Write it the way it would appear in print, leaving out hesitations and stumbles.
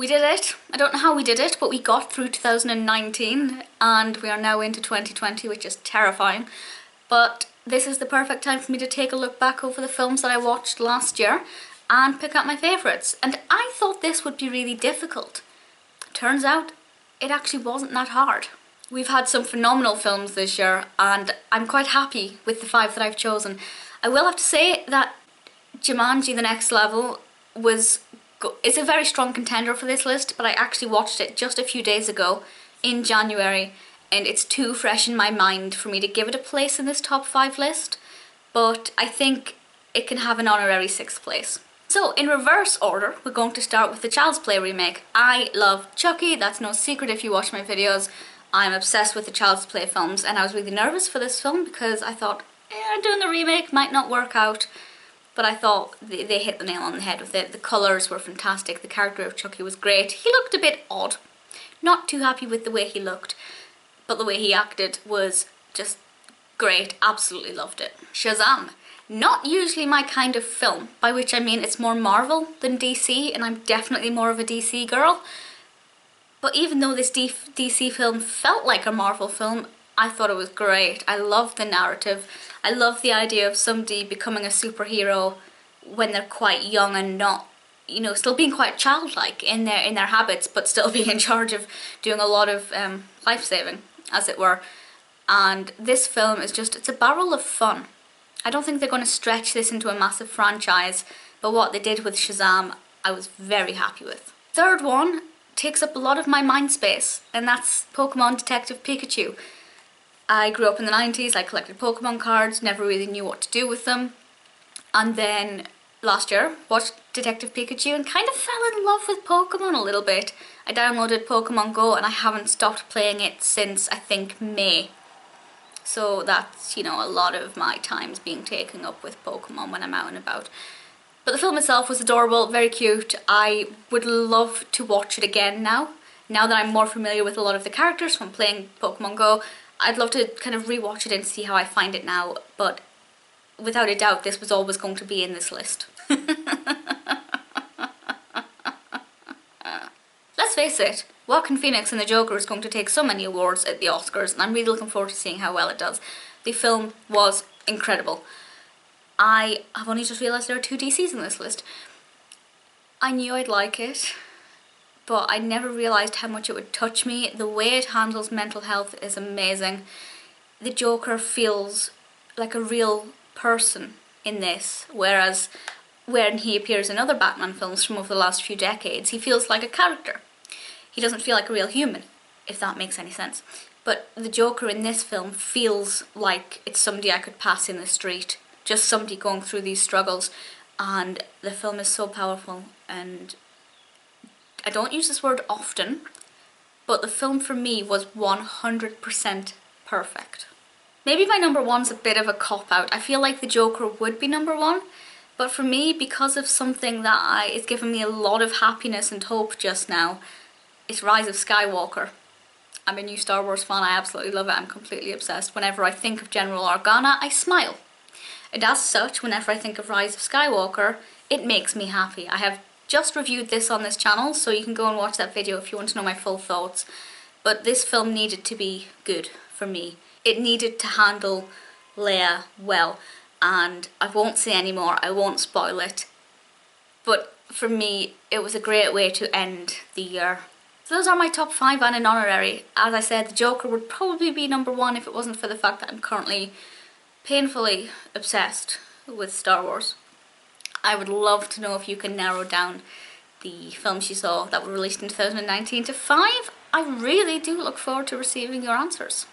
We did it. I don't know how we did it, but we got through 2019 and we are now into 2020, which is terrifying. But this is the perfect time for me to take a look back over the films that I watched last year and pick out my favourites. And I thought this would be really difficult. Turns out it actually wasn't that hard. We've had some phenomenal films this year and I'm quite happy with the 5 that I've chosen. I will have to say that Jumanji: The Next Level it's a very strong contender for this list, but I actually watched it just a few days ago in January and it's too fresh in my mind for me to give it a place in this top 5 list, but I think it can have an honorary 6th place. So in reverse order, we're going to start with the Child's Play remake. I love Chucky, that's no secret if you watch my videos. I'm obsessed with the Child's Play films and I was really nervous for this film because I thought, doing the remake might not work out. But I thought they hit the nail on the head with it. The colours were fantastic, the character of Chucky was great. He looked a bit odd. Not too happy with the way he looked, but the way he acted was just great. Absolutely loved it. Shazam. Not usually my kind of film, by which I mean it's more Marvel than DC, and I'm definitely more of a DC girl. But even though this DC film felt like a Marvel film, I thought it was great. I loved the narrative. I love the idea of somebody becoming a superhero when they're quite young and not, still being quite childlike in their habits, but still being in charge of doing a lot of life-saving, as it were. And this film is it's a barrel of fun. I don't think they're going to stretch this into a massive franchise, but what they did with Shazam, I was very happy with. Third one takes up a lot of my mind space, and that's Pokemon Detective Pikachu. I grew up in the 90s, I collected Pokemon cards, never really knew what to do with them. And then last year, watched Detective Pikachu and kind of fell in love with Pokemon a little bit. I downloaded Pokemon Go and I haven't stopped playing it since, I think, May. So that's, a lot of my time's being taken up with Pokemon when I'm out and about. But the film itself was adorable, very cute. I would love to watch it again now that I'm more familiar with a lot of the characters from playing Pokemon Go. I'd love to kind of rewatch it and see how I find it now, but without a doubt this was always going to be in this list. Let's face it, Joaquin Phoenix and the Joker is going to take so many awards at the Oscars and I'm really looking forward to seeing how well it does. The film was incredible. I have only just realised there are 2 DCs in this list. I knew I'd like it, but I never realised how much it would touch me. The way it handles mental health is amazing. The Joker feels like a real person in this, whereas when he appears in other Batman films from over the last few decades, he feels like a character. He doesn't feel like a real human, if that makes any sense. But the Joker in this film feels like it's somebody I could pass in the street, just somebody going through these struggles, and the film is so powerful. And I don't use this word often, but the film for me was 100% perfect. Maybe my number one's a bit of a cop-out. I feel like the Joker would be number 1, but for me, because of something that is giving me a lot of happiness and hope just now, it's Rise of Skywalker. I'm a new Star Wars fan, I absolutely love it, I'm completely obsessed. Whenever I think of General Organa, I smile. And as such, whenever I think of Rise of Skywalker, it makes me happy. I have just reviewed this on this channel, so you can go and watch that video if you want to know my full thoughts. But this film needed to be good for me. It needed to handle Leia well, and I won't say any more, I won't spoil it. But for me, it was a great way to end the year. So those are my top 5 and an honorary. As I said, the Joker would probably be number 1 if it wasn't for the fact that I'm currently painfully obsessed with Star Wars. I would love to know if you can narrow down the films you saw that were released in 2019 to 5. I really do look forward to receiving your answers.